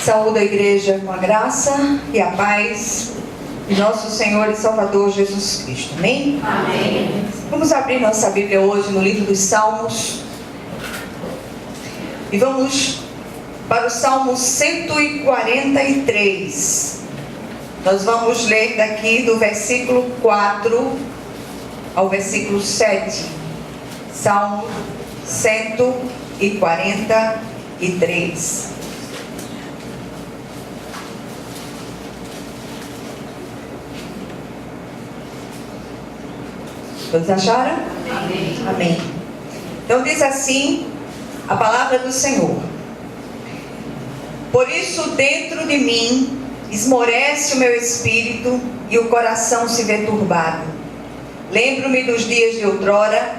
Saúdo a igreja com a graça e a paz de nosso Senhor e Salvador Jesus Cristo. Amém? Amém. Vamos abrir nossa Bíblia hoje no livro dos Salmos. E vamos para o Salmo 143. Nós vamos ler daqui do versículo 4 ao versículo 7. Salmo 143. Todos acharam? Amém. Amém. Então diz assim a palavra do Senhor: por isso dentro de mim esmorece o meu espírito e o coração se vê turbado. Lembro-me dos dias de outrora,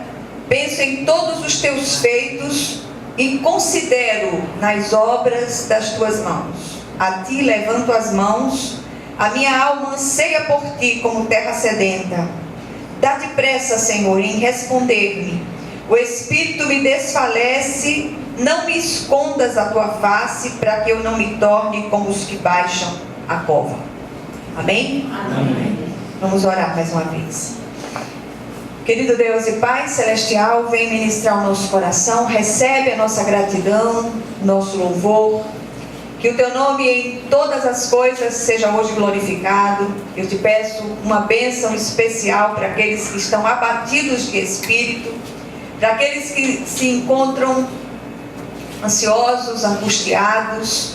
penso em todos os teus feitos e considero nas obras das tuas mãos. A ti levanto as mãos, a minha alma anseia por ti como terra sedenta. Dá depressa, Senhor, em responder-me. O espírito me desfalece, não me escondas a tua face, para que eu não me torne como os que baixam a cova. Amém? Amém. Vamos orar mais uma vez. Querido Deus e Pai Celestial, vem ministrar o nosso coração, recebe a nossa gratidão, nosso louvor. Que o teu nome em todas as coisas seja hoje glorificado. Eu te peço uma bênção especial para aqueles que estão abatidos de espírito, para aqueles que se encontram ansiosos, angustiados,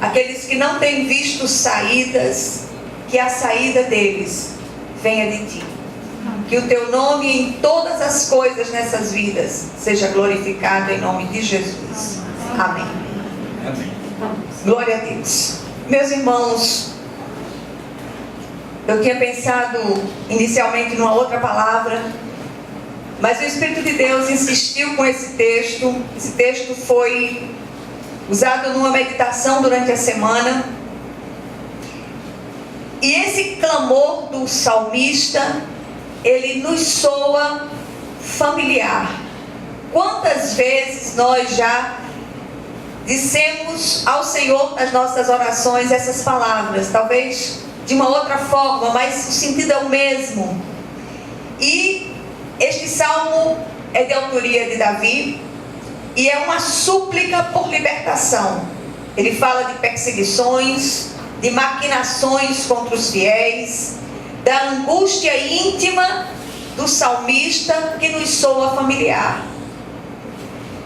aqueles que não têm visto saídas, que a saída deles venha de ti. Que o teu nome em todas as coisas nessas vidas seja glorificado em nome de Jesus. Amém. Amém. Glória a Deus. Meus irmãos, eu tinha pensado inicialmente numa outra palavra, mas o Espírito de Deus insistiu com esse texto. Esse texto foi usado numa meditação durante a semana. E esse clamor do salmista, ele nos soa familiar. Quantas vezes nós já dissemos ao Senhor nas nossas orações essas palavras, talvez de uma outra forma, mas o sentido é o mesmo. E este salmo é de autoria de Davi e é uma súplica por libertação. Ele fala de perseguições, de maquinações contra os fiéis, da angústia íntima do salmista que nos soa familiar.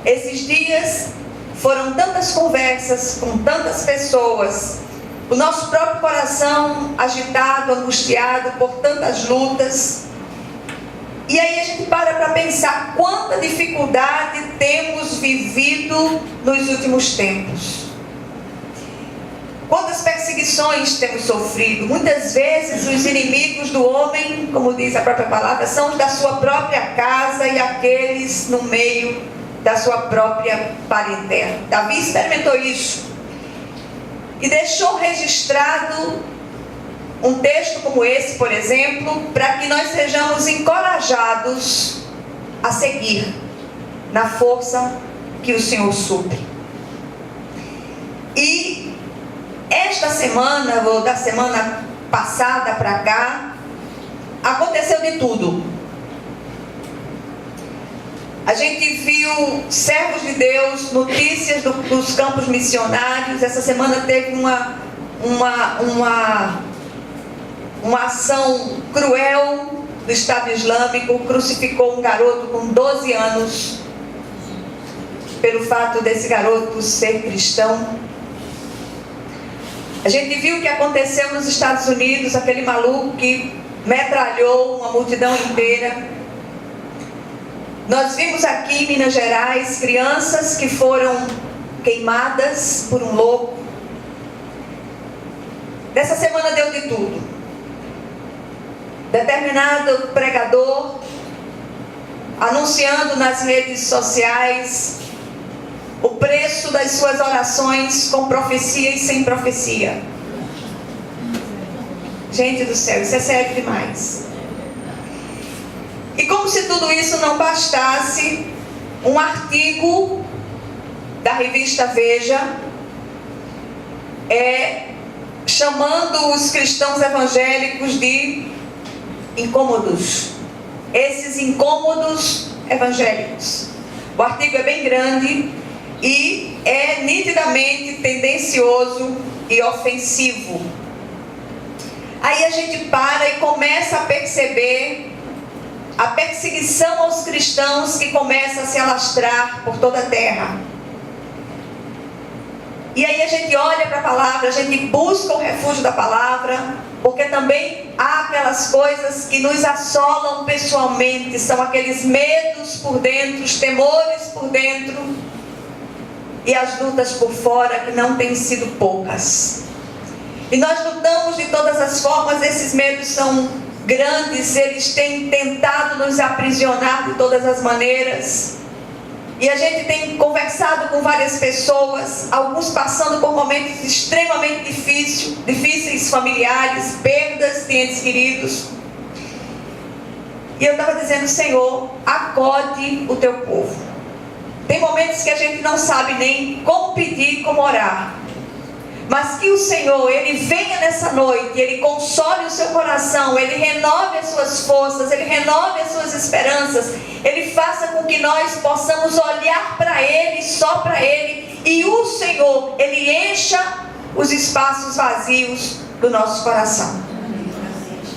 Esses dias foram tantas conversas com tantas pessoas, o nosso próprio coração agitado, angustiado por tantas lutas. E aí a gente para pensar quanta dificuldade temos vivido nos últimos tempos. Quantas perseguições temos sofrido. Muitas vezes os inimigos do homem, como diz a própria palavra, são os da sua própria casa e aqueles no meio da sua própria parentela. Davi experimentou isso e deixou registrado um texto como esse, por exemplo, para que nós sejamos encorajados a seguir na força que o Senhor supre. E esta semana, ou da semana passada para cá, aconteceu de tudo. A gente viu servos de Deus, notícias dos campos missionários. Essa semana teve uma ação cruel do Estado Islâmico, crucificou um garoto com 12 anos, pelo fato desse garoto ser cristão. A gente viu o que aconteceu nos Estados Unidos, aquele maluco que metralhou uma multidão inteira. Nós vimos aqui em Minas Gerais crianças que foram queimadas por um louco. Nessa semana deu de tudo. Determinado pregador anunciando nas redes sociais o preço das suas orações com profecia e sem profecia. Gente do céu, isso é sério demais. E como se tudo isso não bastasse, um artigo da revista Veja chamando os cristãos evangélicos de incômodos. Esses incômodos evangélicos. O artigo é bem grande e é nitidamente tendencioso e ofensivo. Aí a gente para e começa a perceber a perseguição aos cristãos que começa a se alastrar por toda a terra. E aí a gente olha para a palavra, a gente busca o refúgio da palavra, porque também há aquelas coisas que nos assolam pessoalmente, são aqueles medos por dentro, os temores por dentro e as lutas por fora que não têm sido poucas. E nós lutamos de todas as formas, esses medos são grandes, eles têm tentado nos aprisionar de todas as maneiras. E a gente tem conversado com várias pessoas, alguns passando por momentos extremamente difíceis, familiares, perdas de entes queridos. E eu estava dizendo, Senhor, acode o teu povo. Tem momentos que a gente não sabe nem como pedir, como orar. Mas que o Senhor, Ele venha nessa noite, Ele console o seu coração, Ele renove as suas forças, Ele renove as suas esperanças, Ele faça com que nós possamos olhar para Ele, só para Ele, e o Senhor, Ele encha os espaços vazios do nosso coração.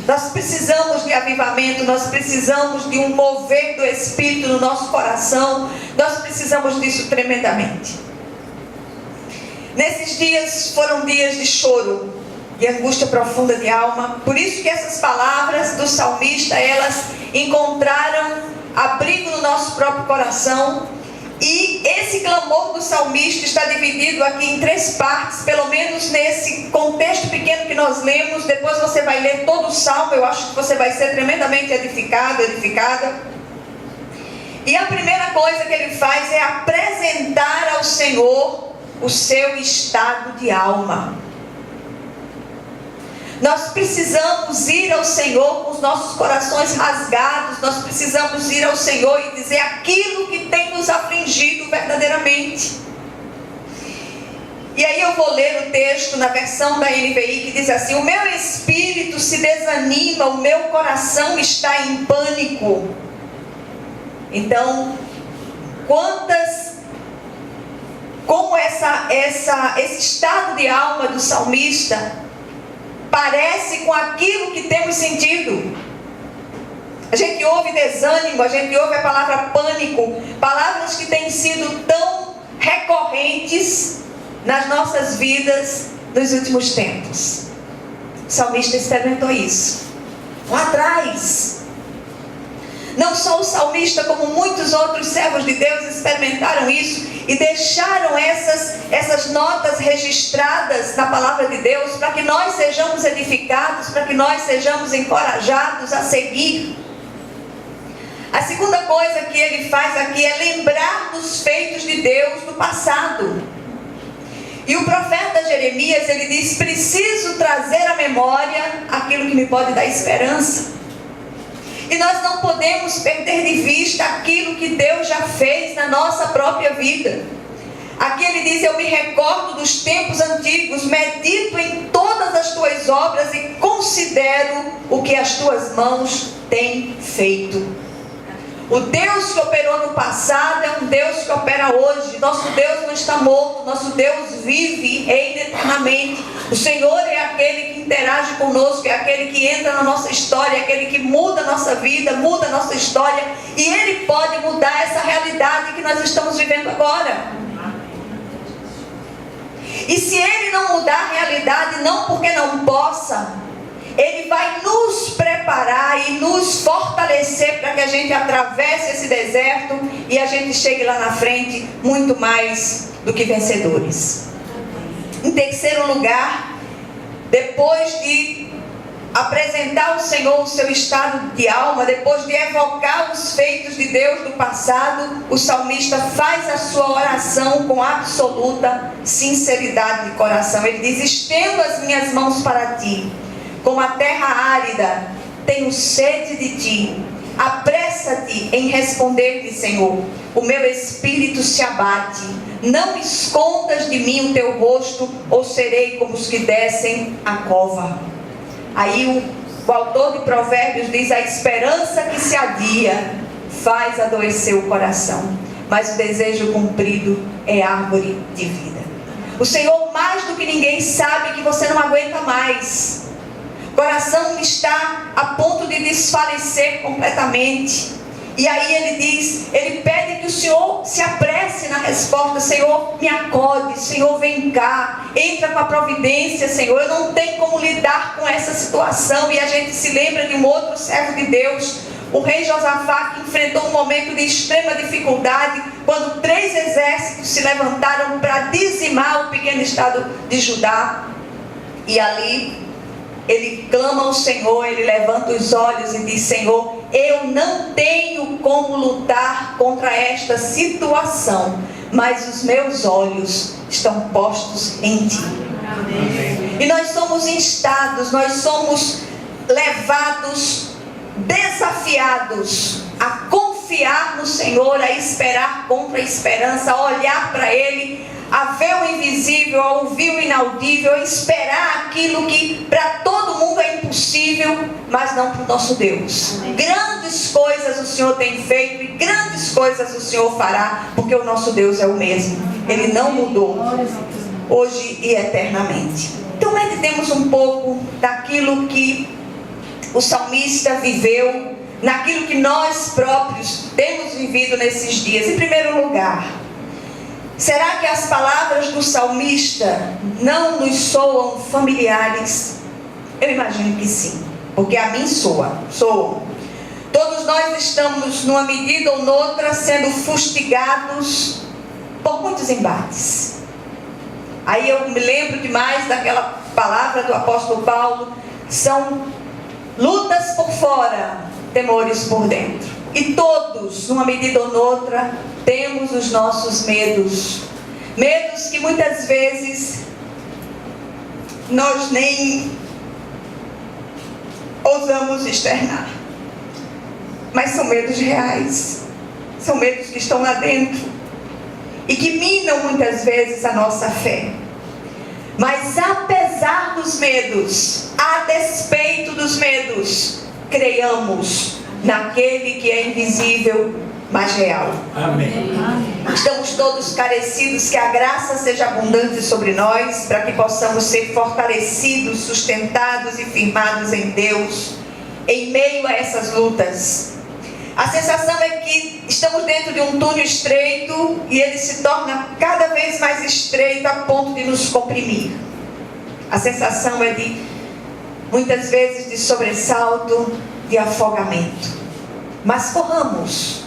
Nós precisamos de avivamento, nós precisamos de um mover do Espírito no nosso coração, nós precisamos disso tremendamente. Nesses dias foram dias de choro e angústia profunda de alma. Por isso que essas palavras do salmista, elas encontraram abrigo no nosso próprio coração. E esse clamor do salmista está dividido aqui em 3 partes, pelo menos nesse contexto pequeno que nós lemos. Depois você vai ler todo o salmo, eu acho que você vai ser tremendamente edificado, edificada. E a primeira coisa que ele faz é apresentar ao Senhor o seu estado de alma. Nós precisamos ir ao Senhor com os nossos corações rasgados. Nós precisamos ir ao Senhor e dizer aquilo que tem nos afligido verdadeiramente. E aí eu vou ler o texto na versão da NVI que diz assim: o meu espírito se desanima, o meu coração está em pânico. Então, como esse estado de alma do salmista parece com aquilo que temos sentido. A gente ouve desânimo, a gente ouve a palavra pânico, palavras que têm sido tão recorrentes nas nossas vidas nos últimos tempos. O salmista experimentou isso lá atrás. Não só o salmista, como muitos outros servos de Deus experimentaram isso e deixaram essas notas registradas na palavra de Deus para que nós sejamos edificados, para que nós sejamos encorajados a seguir. A segunda coisa que ele faz aqui é lembrar dos feitos de Deus no passado. E o profeta Jeremias, ele diz: preciso trazer à memória aquilo que me pode dar esperança. E nós não podemos perder de vista aquilo que Deus já fez na nossa própria vida. Aqui ele diz: eu me recordo dos tempos antigos, medito em todas as tuas obras e considero o que as tuas mãos têm feito. O Deus que operou no passado é um Deus que opera hoje. Nosso Deus não está morto, nosso Deus vive e reina eternamente. O Senhor é aquele que interage conosco, é aquele que entra na nossa história, é aquele que muda a nossa vida, muda a nossa história. E Ele pode mudar essa realidade que nós estamos vivendo agora. E se Ele não mudar a realidade, não porque não possa, Ele vai nos preparar e nos fortalecer para que a gente atravesse esse deserto e a gente chegue lá na frente muito mais do que vencedores. Em terceiro lugar, depois de apresentar ao Senhor o seu estado de alma, depois de evocar os feitos de Deus do passado, o salmista faz a sua oração com absoluta sinceridade de coração. Ele diz: estendo as minhas mãos para ti, como a terra árida, tenho sede de ti. Apressa-te em responder-te, Senhor. O meu espírito se abate, não escondas de mim o teu rosto, ou serei como os que descem a cova. Aí o autor de Provérbios diz: a esperança que se adia faz adoecer o coração, mas o desejo cumprido é árvore de vida. O Senhor, mais do que ninguém, sabe que você não aguenta mais. O coração está a ponto de desfalecer completamente. E aí ele pede que o Senhor se apresse na resposta. Senhor, me acode. Senhor, vem cá. Entra com a providência, Senhor. Eu não tenho como lidar com essa situação. E a gente se lembra de um outro servo de Deus, o rei Josafá, que enfrentou um momento de extrema dificuldade, quando 3 exércitos se levantaram para dizimar o pequeno estado de Judá. E ali ele clama ao Senhor, ele levanta os olhos e diz: Senhor, eu não tenho como lutar contra esta situação, mas os meus olhos estão postos em Ti. Amém. E nós somos instados, nós somos levados, desafiados a confiar no Senhor, a esperar contra a esperança, a olhar para Ele, a ver o invisível, a ouvir o inaudível, a esperar aquilo que para todo mundo é impossível, mas não para o nosso Deus. Amém. Grandes coisas o Senhor tem feito e grandes coisas o Senhor fará, porque o nosso Deus é o mesmo. Ele não mudou, hoje e eternamente. Então meditemos um pouco daquilo que o salmista viveu, naquilo que nós próprios temos vivido nesses dias. Em primeiro lugar, será que as palavras do salmista não nos soam familiares? Eu imagino que sim, porque a mim soam. Todos nós estamos, numa medida ou noutra, sendo fustigados por muitos embates. Aí eu me lembro demais daquela palavra do apóstolo Paulo: são lutas por fora, temores por dentro. E todos, numa medida ou noutra, temos os nossos medos. Medos que muitas vezes nós nem ousamos externar. Mas são medos reais. São medos que estão lá dentro e que minam muitas vezes a nossa fé. Mas apesar dos medos, a despeito dos medos, creiamos naquele que é invisível, mas real. Amém. Estamos todos carecidos, que a graça seja abundante sobre nós, para que possamos ser fortalecidos, sustentados e firmados em Deus, em meio a essas lutas. A sensação é que estamos dentro de um túnel estreito e ele se torna cada vez mais estreito a ponto de nos comprimir. A sensação é de, muitas vezes, de sobressalto, de afogamento. Mas corramos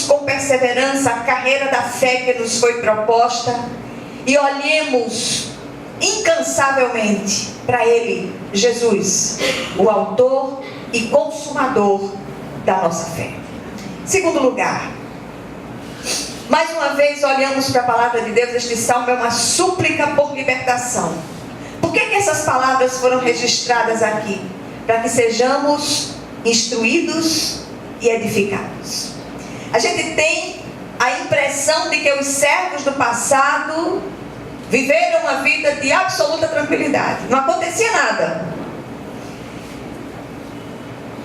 com perseverança a carreira da fé que nos foi proposta e olhemos incansavelmente para Ele, Jesus, o autor e consumador da nossa fé. Segundo lugar, mais uma vez olhamos para a palavra de Deus. Este salmo é uma súplica por libertação. Por que essas palavras foram registradas aqui? Para que sejamos instruídos e edificados. A gente tem a impressão de que os servos do passado viveram uma vida de absoluta tranquilidade. Não acontecia nada.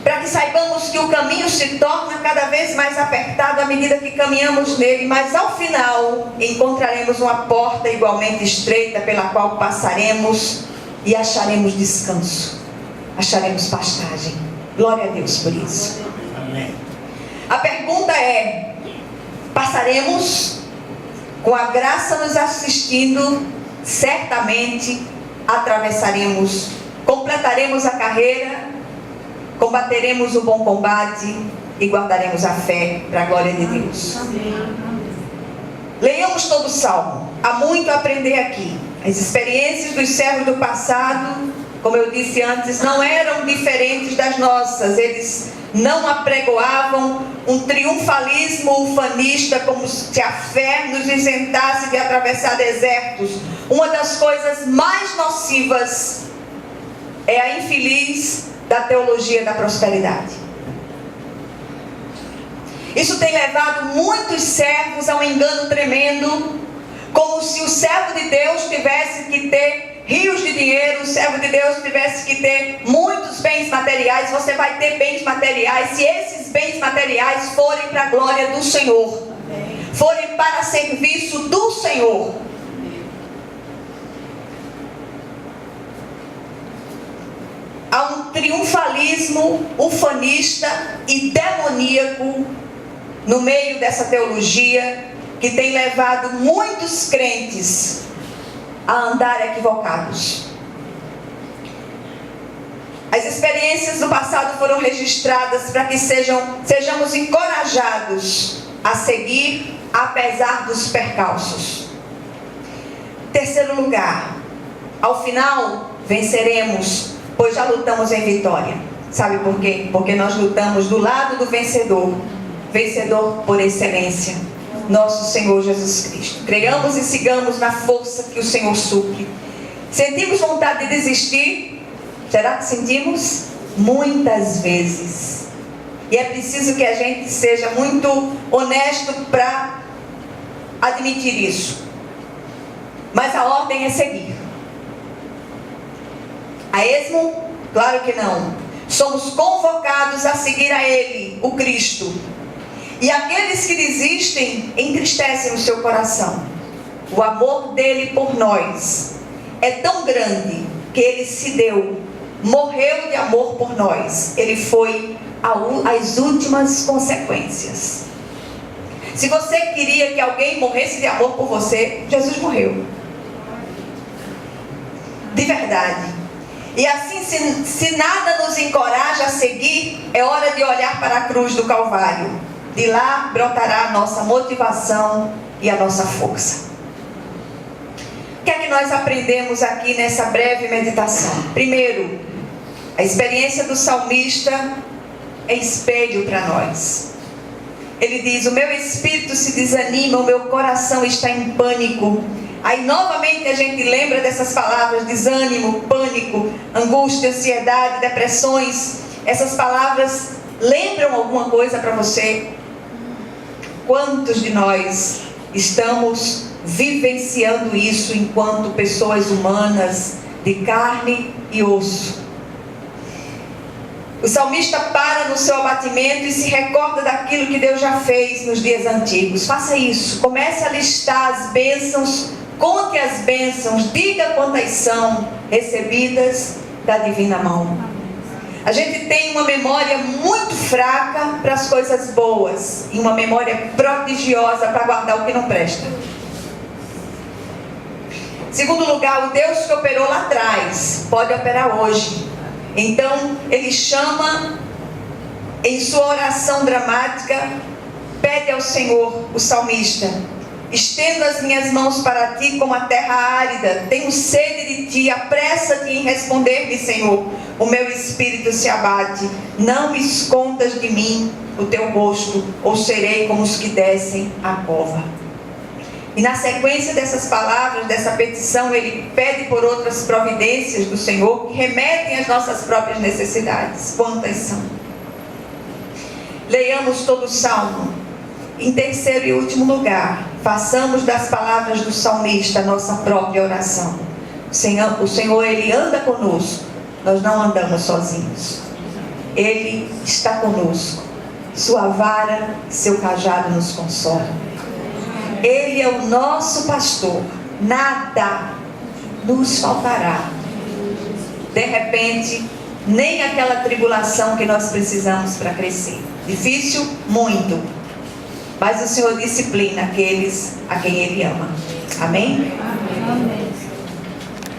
Para que saibamos que o caminho se torna cada vez mais apertado à medida que caminhamos nele, mas ao final encontraremos uma porta igualmente estreita pela qual passaremos e acharemos descanso, acharemos pastagem. Glória a Deus por isso. Amém. A pergunta é: passaremos? Com a graça nos assistindo, certamente atravessaremos, completaremos a carreira, combateremos o bom combate e guardaremos a fé para a glória de Deus. Amém. Leiamos todo o salmo. Há muito a aprender aqui. As experiências dos servos do passado, como eu disse antes, não eram diferentes das nossas. Eles não apregoavam um triunfalismo ufanista, como se a fé nos isentasse de atravessar desertos. Uma das coisas mais nocivas é a infeliz da teologia da prosperidade. Isso tem levado muitos servos a um engano tremendo, como se o servo de Deus tivesse que ter rios de dinheiro, o servo de Deus tivesse que ter muitos bens materiais. Você vai ter bens materiais se esses bens materiais forem para a glória do Senhor, forem para serviço do Senhor. Há um triunfalismo ufanista e demoníaco no meio dessa teologia que tem levado muitos crentes a andar equivocados. As experiências do passado foram registradas para que sejamos encorajados a seguir apesar dos percalços. Terceiro lugar, ao final venceremos, pois já lutamos em vitória. Sabe por quê? Porque nós lutamos do lado do vencedor, vencedor por excelência, nosso Senhor Jesus Cristo. Creiamos e sigamos na força que o Senhor supre. Sentimos vontade de desistir? Será que sentimos? Muitas vezes. E é preciso que a gente seja muito honesto para admitir isso. Mas a ordem é seguir. A esmo? Claro que não. Somos convocados a seguir a Ele, o Cristo. E aqueles que desistem entristecem o seu coração. O amor dele por nós é tão grande que ele se deu, morreu de amor por nós. Ele foi às últimas consequências. Se você queria que alguém morresse de amor por você, Jesus morreu. De verdade. E assim, se nada nos encoraja a seguir, é hora de olhar para a cruz do Calvário. De lá brotará a nossa motivação e a nossa força. O que é que nós aprendemos aqui nessa breve meditação? Primeiro, a experiência do salmista é espelho para nós. Ele diz: o meu espírito se desanima, o meu coração está em pânico. Aí novamente a gente lembra dessas palavras: desânimo, pânico, angústia, ansiedade, depressões. Essas palavras lembram alguma coisa para você? Quantos de nós estamos vivenciando isso enquanto pessoas humanas de carne e osso? O salmista para no seu abatimento e se recorda daquilo que Deus já fez nos dias antigos. Faça isso, comece a listar as bênçãos, conte as bênçãos, diga quantas são recebidas da divina mão. A gente tem uma memória muito fraca para as coisas boas e uma memória prodigiosa para guardar o que não presta. Segundo lugar, o Deus que operou lá atrás pode operar hoje. Então ele chama, em sua oração dramática, pede ao Senhor, o salmista: estendo as minhas mãos para ti como a terra árida, tenho sede de ti, apressa-te em responder-me, Senhor. O meu espírito se abate, não escondas de mim o teu rosto, ou serei como os que descem a cova. E na sequência dessas palavras, dessa petição, ele pede por outras providências do Senhor que remetem às nossas próprias necessidades. Quantas são? Leiamos todo o Salmo. Em terceiro e último lugar, façamos das palavras do salmista a nossa própria oração. O Senhor, Ele anda conosco. Nós não andamos sozinhos. Ele está conosco. Sua vara, seu cajado nos consola. Ele é o nosso pastor. Nada nos faltará. De repente, nem aquela tribulação que nós precisamos para crescer. Difícil? Muito. Mas o Senhor disciplina aqueles a quem Ele ama. Amém? Amém.